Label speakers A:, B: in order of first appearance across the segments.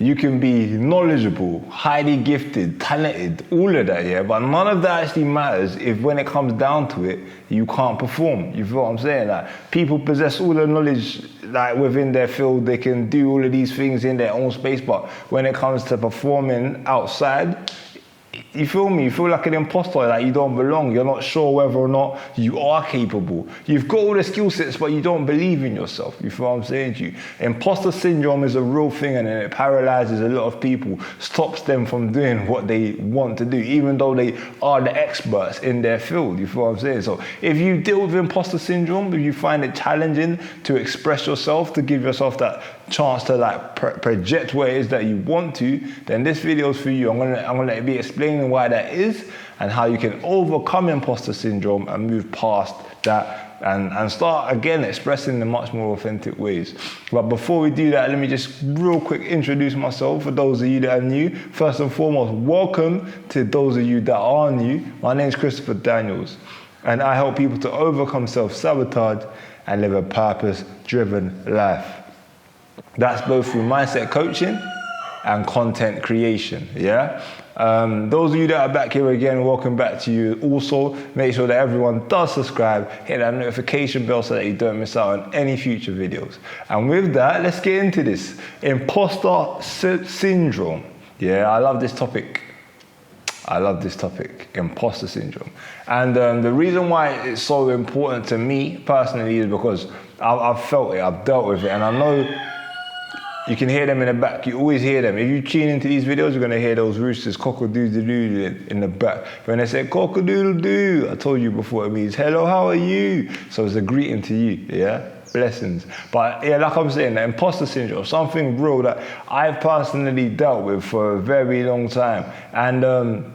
A: You can be knowledgeable, highly gifted, talented, all of that, yeah? But none of that actually matters if when it comes down to it, you can't perform. You feel what I'm saying? Like, people possess all the knowledge like within their field, they can do all of these things in their own space, but when it comes to performing outside, you feel me? You feel like an imposter, like you don't belong. You're not sure whether or not you are capable. You've got all the skill sets, but you don't believe in yourself. You feel what I'm saying to you? Imposter syndrome is a real thing, and it paralyzes a lot of people, stops them from doing what they want to do, even though they are the experts in their field. You feel what I'm saying? So if you deal with imposter syndrome, if you find it challenging to express yourself, to give yourself that chance to like project what it is that you want to, then this video is for you. I'm gonna be explaining why that is and how you can overcome imposter syndrome and move past that and start again expressing in much more authentic ways. But before we do that, let me just real quick introduce myself for those of you that are new. First and foremost, welcome to those of you that are new. My name is Christopher Daniels, and I help people to overcome self-sabotage and live a purpose-driven life. That's both through mindset coaching and content creation, yeah? Those of you that are back here again, welcome back to you. Also, make sure that everyone does subscribe, hit that notification bell so that you don't miss out on any future videos. And with that, let's get into this. Imposter syndrome. Yeah, I love this topic. Imposter syndrome. And the reason why it's so important to me personally is because I've felt it, I've dealt with it, and I know you can hear them in the back. You always hear them. If you tune into these videos, you're going to hear those roosters cock-a-doodle-doo in the back. When they say cock-a-doodle-doo, I told you before, it means hello, how are you? So it's a greeting to you, yeah? Blessings. But yeah, like I'm saying, the imposter syndrome, something real that I've personally dealt with for a very long time. And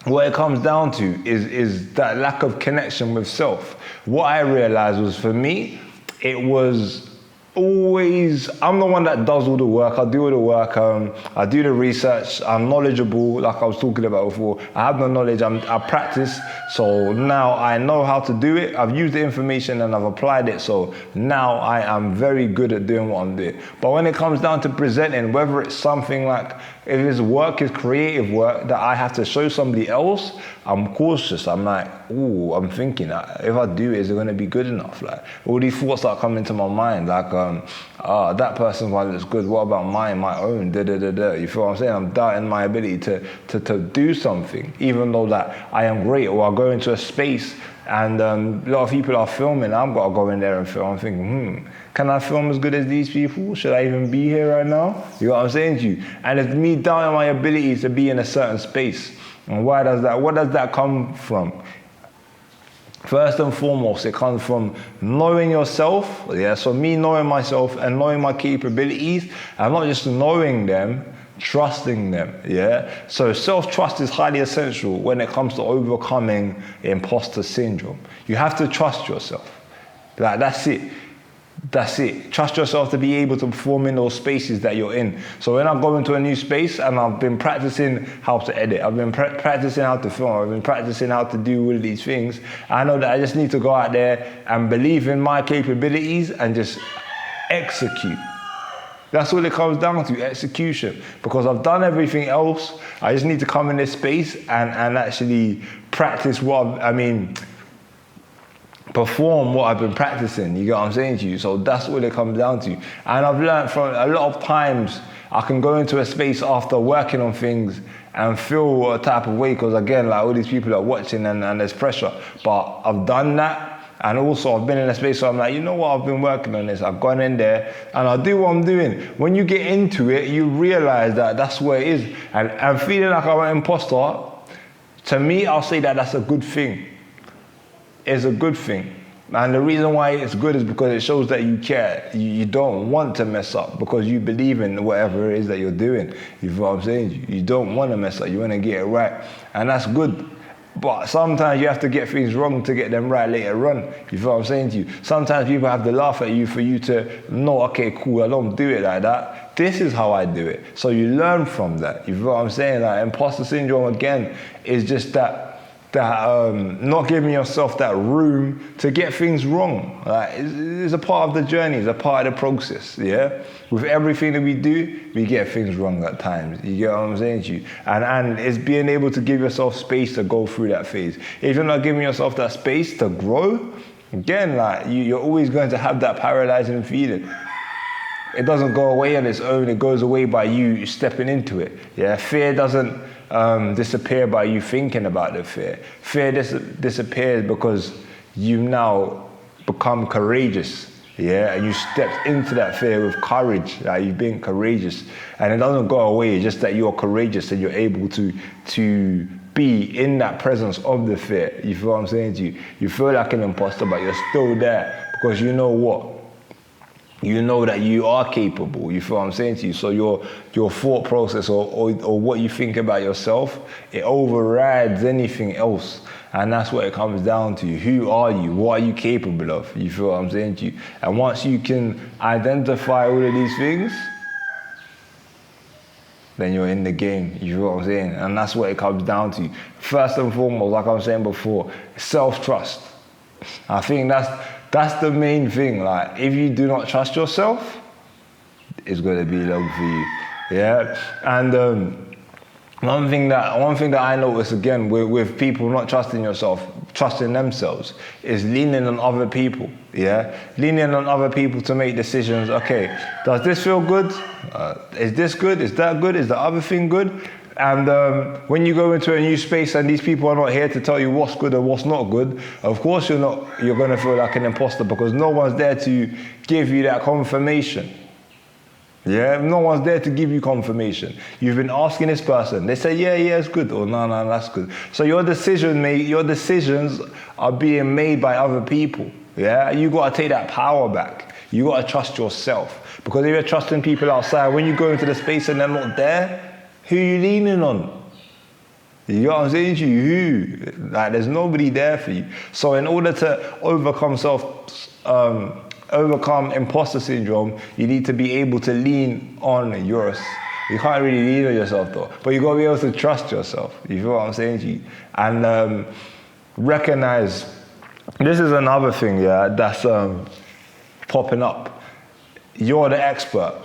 A: what it comes down to is that lack of connection with self. What I realized was, for me, it was always, I'm the one that does all the work. I do all the work. I do the research. I'm knowledgeable, like I was talking about before. I have the knowledge. I practice. So now I know how to do it. I've used the information and I've applied it. So now I am very good at doing what I'm doing. But when it comes down to presenting, whether it's something like, if his work is creative work that I have to show somebody else, I'm cautious. I'm like, ooh, I'm thinking, if I do it, is it going to be good enough? Like, all these thoughts that come into my mind, like, that person's one looks good. What about mine, my own? You feel what I'm saying? I'm doubting my ability to do something, even though that I am great. Or I go into a space and a lot of people are filming. I've got to go in there and film. I'm thinking, can I film as good as these people? Should I even be here right now? You know what I'm saying to you? And it's me doubting my ability to be in a certain space. And why does that? What does that come from? First and foremost, it comes from knowing yourself. Yeah, so me knowing myself and knowing my capabilities, and not just knowing them, trusting them. Yeah. So self-trust is highly essential when it comes to overcoming imposter syndrome. You have to trust yourself. Like, that's it. That's it. Trust yourself to be able to perform in those spaces that you're in. So when I go into a new space and I've been practicing how to edit, I've been practicing how to film, I've been practicing how to do all of these things, I know that I just need to go out there and believe in my capabilities and just execute. That's what it comes down to, execution. Because I've done everything else, I just need to come in this space and actually practice perform what I've been practicing. You get what I'm saying to you? So that's what it comes down to. And I've learned from a lot of times, I can go into a space after working on things and feel a type of way, because again, like, all these people are watching and there's pressure. But I've done that. And also I've been in a space where I'm like, you know what, I've been working on this. I've gone in there and I do what I'm doing. When you get into it, you realize that that's where it is. And feeling like I'm an imposter, to me, I'll say that that's a good thing. It's a good thing. And the reason why it's good is because it shows that you care. You don't want to mess up because you believe in whatever it is that you're doing. You know what I'm saying? You don't want to mess up. You want to get it right. And that's good. But sometimes you have to get things wrong to get them right later on. You feel what I'm saying to you? Sometimes people have to laugh at you for you to know, okay, cool, I don't do it like that. This is how I do it. So you learn from that. You feel what I'm saying? Like, imposter syndrome, again, is just that not giving yourself that room to get things wrong. Like, it's a part of the journey, it's a part of the process, yeah? With everything that we do, we get things wrong at times. You get what I'm saying to you? And it's being able to give yourself space to go through that phase. If you're not giving yourself that space to grow, again, like, you're always going to have that paralyzing feeling. It doesn't go away on its own, it goes away by you stepping into it. Yeah, fear doesn't disappear by you thinking about the fear. Fear disappears because you now become courageous. Yeah, and you stepped into that fear with courage. Like, you've been courageous, and it doesn't go away. It's just that you're courageous and you're able to be in that presence of the fear. You feel what I'm saying to you? You feel like an imposter, but you're still there because you know what? You know that you are capable. You feel what I'm saying to you? So your thought process or what you think about yourself, it overrides anything else. And that's what it comes down to. Who are you? What are you capable of? You feel what I'm saying to you? And once you can identify all of these things, then you're in the game. You feel what I'm saying? And that's what it comes down to. First and foremost, like I was saying before, self-trust. I think that's the main thing. Like, if you do not trust yourself, it's going to be low for you. Yeah. And one thing that I notice again with people not trusting themselves, is leaning on other people. Yeah. Leaning on other people to make decisions. Okay, does this feel good? Is this good? Is that good? Is the other thing good? And when you go into a new space and these people are not here to tell you what's good and what's not good, of course you're going to feel like an imposter because no one's there to give you that confirmation. Yeah, no one's there to give you confirmation. You've been asking this person. They say, yeah, it's good. Or no, that's good. So your decisions are being made by other people. Yeah, you got to take that power back. You got to trust yourself. Because if you're trusting people outside, when you go into the space and they're not there, who are you leaning on? You know what I'm saying to you? Who? Like, there's nobody there for you. So in order to overcome imposter syndrome, you need to be able to lean on yours. You can't really lean on yourself though, but you gotta be able to trust yourself. You feel what I'm saying to you? And recognize, this is another thing, yeah, that's popping up. You're the expert.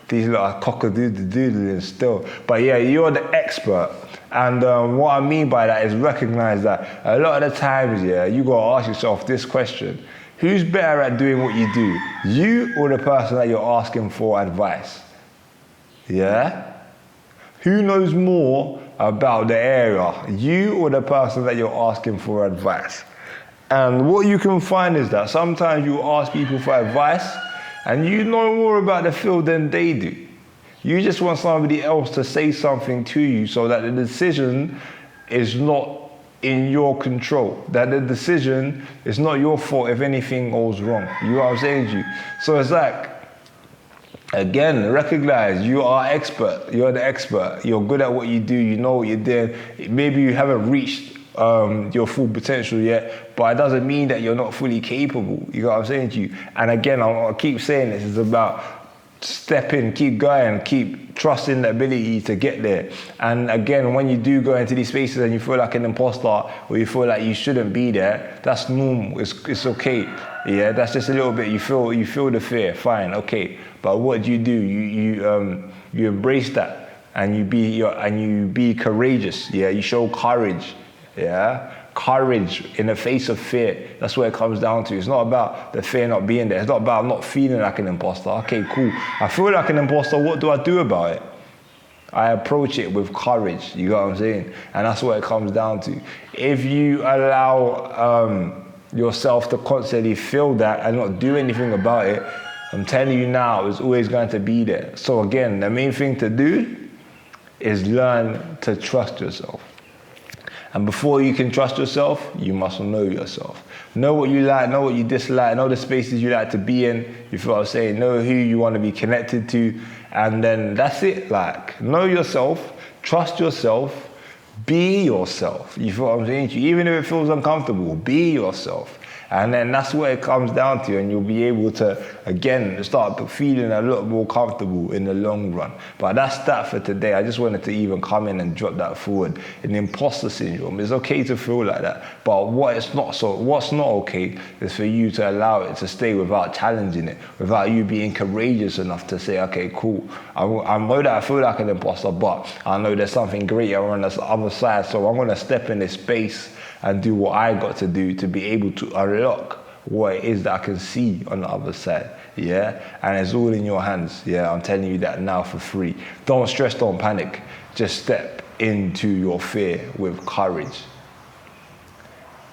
A: These lot are cock-a-doodle-doodling still. But yeah, you're the expert. And what I mean by that is recognize that a lot of the times, yeah, you gotta ask yourself this question. Who's better at doing what you do? You or the person that you're asking for advice? Yeah? Who knows more about the area? You or the person that you're asking for advice? And what you can find is that sometimes you ask people for advice and you know more about the field than they do. You just want somebody else to say something to you so that the decision is not in your control. That the decision is not your fault if anything goes wrong. You know what I'm saying to you? So it's like, again, recognize you are expert. You're the expert. You're good at what you do. You know what you're doing. Maybe you haven't reached your full potential yet, but it doesn't mean that you're not fully capable. You know what I'm saying to you? And again, I'll keep saying this, it's about step in, keep going, keep trusting the ability to get there. And again, when you do go into these spaces and you feel like an imposter or you feel like you shouldn't be there, that's normal. It's okay. Yeah, that's just a little bit. You feel the fear. Fine, okay. But what do? You embrace that and you be courageous. Yeah, you show courage. Yeah, courage in the face of fear. That's what it comes down to. It's not about the fear not being there. It's not about not feeling like an imposter. Okay, cool. I feel like an imposter. What do I do about it? I approach it with courage. You know what I'm saying? And that's what it comes down to. If you allow yourself to constantly feel that and not do anything about it, I'm telling you now, it's always going to be there. So again, the main thing to do is learn to trust yourself. And before you can trust yourself, you must know yourself. Know what you like, know what you dislike, know the spaces you like to be in. You feel what I'm saying? Know who you want to be connected to. And then that's it. Like, know yourself, trust yourself, be yourself. You feel what I'm saying to you? Even if it feels uncomfortable, be yourself. And then that's what it comes down to, and you'll be able to, again, start feeling a lot more comfortable in the long run. But that's that for today. I just wanted to even come in and drop that forward. In imposter syndrome, it's okay to feel like that, but what's not okay is for you to allow it to stay without challenging it, without you being courageous enough to say, okay, cool, I know that I feel like an imposter, but I know there's something greater on the other side, so I'm going to step in this space and do what I got to do to be able to unlock what it is that I can see on the other side, yeah? And it's all in your hands, yeah? I'm telling you that now for free. Don't stress, don't panic. Just step into your fear with courage.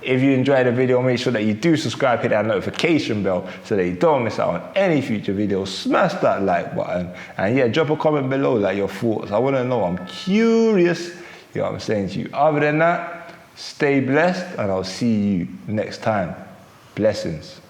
A: If you enjoyed the video, make sure that you do subscribe, hit that notification bell so that you don't miss out on any future videos. Smash that like button. And yeah, drop a comment below, like your thoughts. I want to know, I'm curious, you know what I'm saying to you. Other than that, stay blessed and I'll see you next time. Blessings.